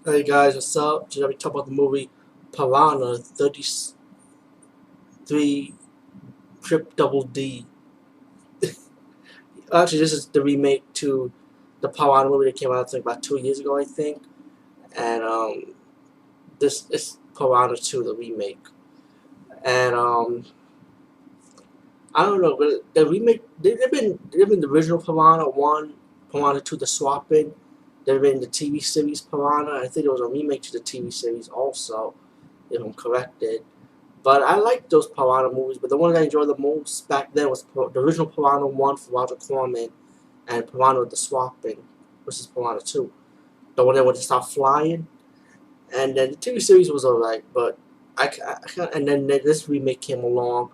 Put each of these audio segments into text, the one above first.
Hey guys, what's up? Today we talk about the movie Piranha 33 Trip Double D. Actually, this is the remake to the Piranha movie that came out like about 2 years ago, I think. And this is Piranha 2, the remake. And I don't know, but the remake they've been the original Piranha 1, Piranha 2, the swapping. They've been the TV series Piranha. I think there was a remake to the TV series also, if I'm corrected. But I liked those Piranha movies, but the one I enjoyed the most back then was the original Piranha 1 for Roger Corman and Piranha the Swapping versus Piranha 2. The one that would start flying. And then the TV series was alright, but and then this remake came along,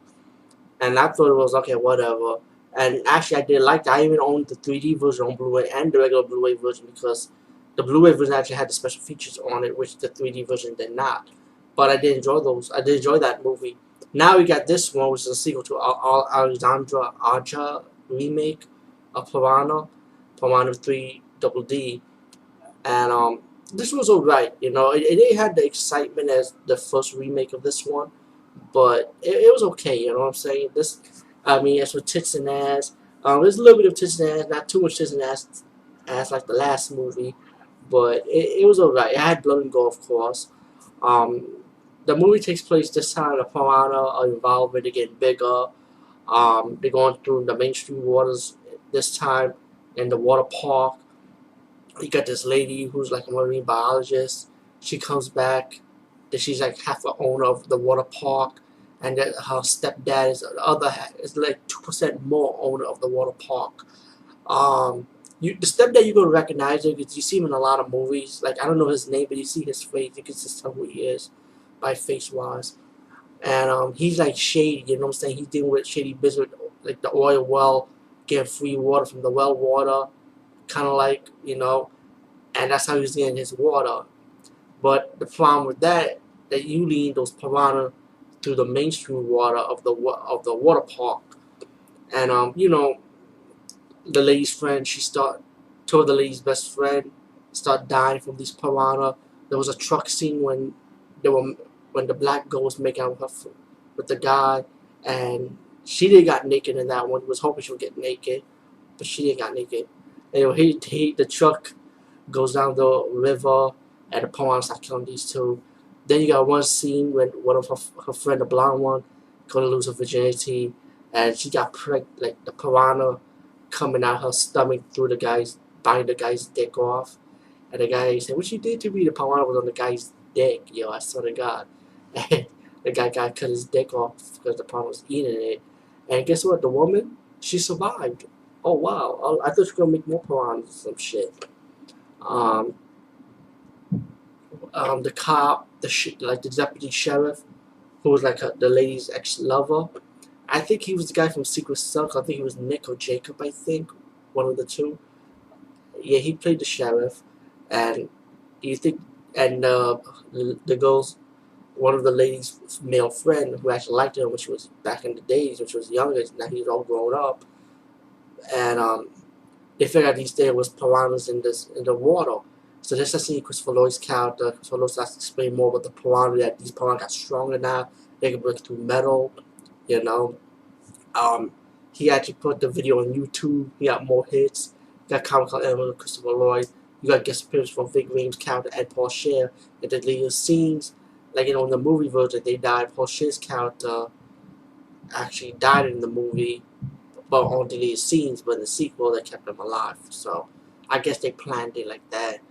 and I thought it was okay, whatever. And actually, I did like that. I even owned the 3D version on Blu-ray and the regular Blu-ray version because the Blu-ray version actually had the special features on it, which the 3D version did not. But I did enjoy those. I did enjoy that movie. Now we got this one, which is a sequel to Alexandra Aja remake of Piranha, Piranha 3 Double D, and this was alright. It didn't have the excitement as the first remake of this one, but it was okay. You know what I'm saying? As for tits and ass, there's a little bit of tits and ass, not too much tits and ass like the last movie, but it was alright. It had blood and gore, of course. Um, the movie takes place this time. The piranha are involved, they're getting bigger. They're going through the mainstream waters this time in the water park. You got this lady who's like a marine biologist. She comes back. That she's like half the owner of the water park, and that her stepdad is the other half, is like 2% more owner of the water park. The stepdad, you're gonna recognize him because you see him in a lot of movies. Like, I don't know his name, but you see his face. You can just tell who he is by face wise. And he's like shady. You know what I'm saying? He's dealing with shady business, like the oil well, getting free water from the well water, kind of like, and that's how he's getting his water. But the problem with that you lead those piranha through the mainstream water of the water park, and the lady's friend, told the lady's best friend start dying from these piranha. There was a truck scene they were when the black girl was making out with the guy, and she didn't got naked in that one. He was hoping she would get naked, but she didn't got naked. Anyway, the truck goes down the river, and the piranha start killing these two. Then you got one scene when one of her friend, the blonde one, gonna lose her virginity, and she got pregnant, like the piranha coming out her stomach through biting the guy's dick off. And the guy said, "What you did to me?" The piranha was on the guy's dick, yo, I swear to God. And the guy got cut his dick off because the piranha was eating it. And guess what? The woman, she survived. Oh wow! I thought she was gonna make more piranhas or some shit. Um, the cop, like the deputy sheriff, who was like the lady's ex-lover. I think he was the guy from Secret Circle. I think he was Nick or Jacob. I think one of the two. Yeah, he played the sheriff, and you think, and the girl's one of the lady's male friend who actually liked her when she was back in the days when she was younger. Now he's all grown up, and they figured out these there was piranhas in the water. So this is seeing Christopher Lloyd's character. Christopher Lloyd starts to explain more about the piranha, that these piranhas got stronger now. They can break through metal, you know. Um, he actually put the video on YouTube. He got more hits. You got comical element of Christopher Lloyd. You got guest appearances from Vic Ream's character and Paul Scheer. And the later scenes, like in the movie version, they died. Paul Scheer's character actually died in the movie, but on deleted scenes. But in the sequel, they kept him alive. So I guess they planned it like that.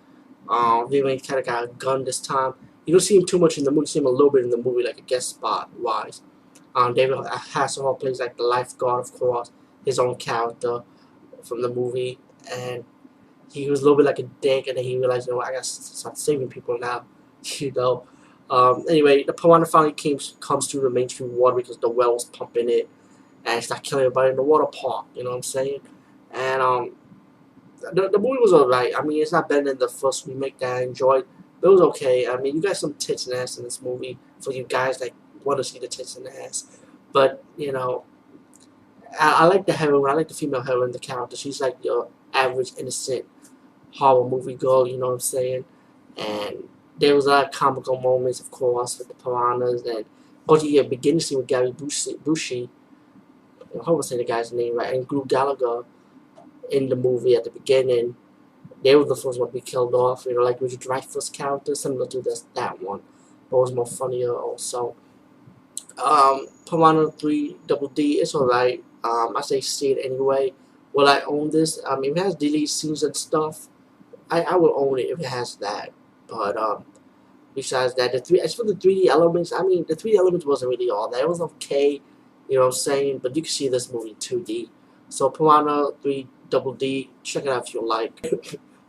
Vic Ream kind of got a gun this time. You don't see him too much in the movie. You see him a little bit in the movie, like a guest spot wise. David Hasselhoff plays like the lifeguard, of course, his own character from the movie, and he was a little bit like a dick, and then he realized, I gotta start saving people now, you know. Anyway, the piranha finally comes through the mainstream water because the well was pumping it, and it started killing everybody in the water park. You know what I'm saying? And the movie was alright. I mean, it's not better than the first remake that I enjoyed, but it was okay. I mean, you got some tits and ass in this movie for you guys that want to see the tits and ass. But I like the heroine. I like the female heroine, the character. She's like your average innocent horror movie girl. You know what I'm saying? And There was a lot of comical moments, of course, with the piranhas, and oh yeah, beginning scene with Gary Bushy. I hope I say the guy's name right, and Gru Gallagher in the movie at the beginning. They were the first one to be killed off. You know, like Richard Dreyfuss character, similar to that one, but it was more funnier also. Piranha 3 Double D, it's alright. I say see it anyway. Will I own this? If it has deleted scenes and stuff, I will own it if it has that. But besides that, as for the 3D elements, the 3D elements wasn't really all that. It was okay, you know what I'm saying? But you can see this movie in 2D. So Piranha 3 Double D, check it out if you like.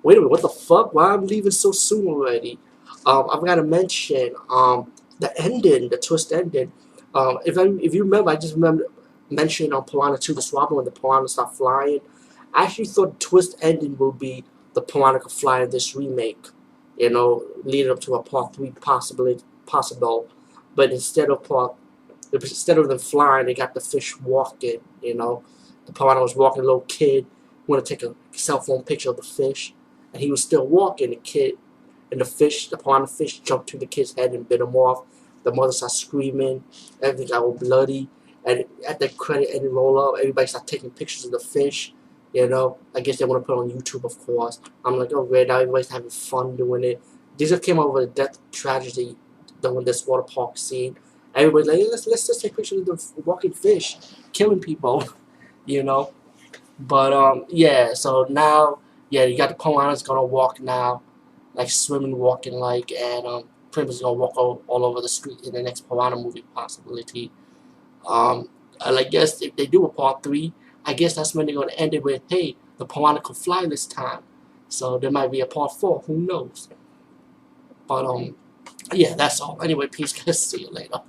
Wait a minute, what the fuck? Why am I leaving so soon already? I've got to mention the ending, the twist ending. If you remember, I just remember mentioning on Piranha 2 the swap when the piranha start flying. I actually thought the twist ending will be the piranha could fly in this remake, you know, leading up to a part 3 possible. But instead of them flying, they got the fish walking, you know. The piranha was walking, a little kid wanted to take a cell phone picture of the fish, and he was still walking. The piranha fish jumped to the kid's head and bit him off. The mother started screaming, everything got all bloody, and at the credit ending roll up, everybody started taking pictures of the fish. You know, I guess they want to put it on YouTube, of course. I'm like, oh great, now everybody's having fun doing it. These just came out with a death tragedy during this water park scene. Everybody's like, let's just take pictures of the walking fish killing people, you know. But yeah. So now, yeah, you got the piranhas gonna walk now, like swimming, walking, like, and pretty much gonna walk all over the street in the next piranha movie possibility. And I guess if they do a part 3, I guess that's when they're gonna end it with, hey, the piranha could fly this time. So there might be a part 4. Who knows? But yeah, that's all. Anyway, peace, guys. See you later.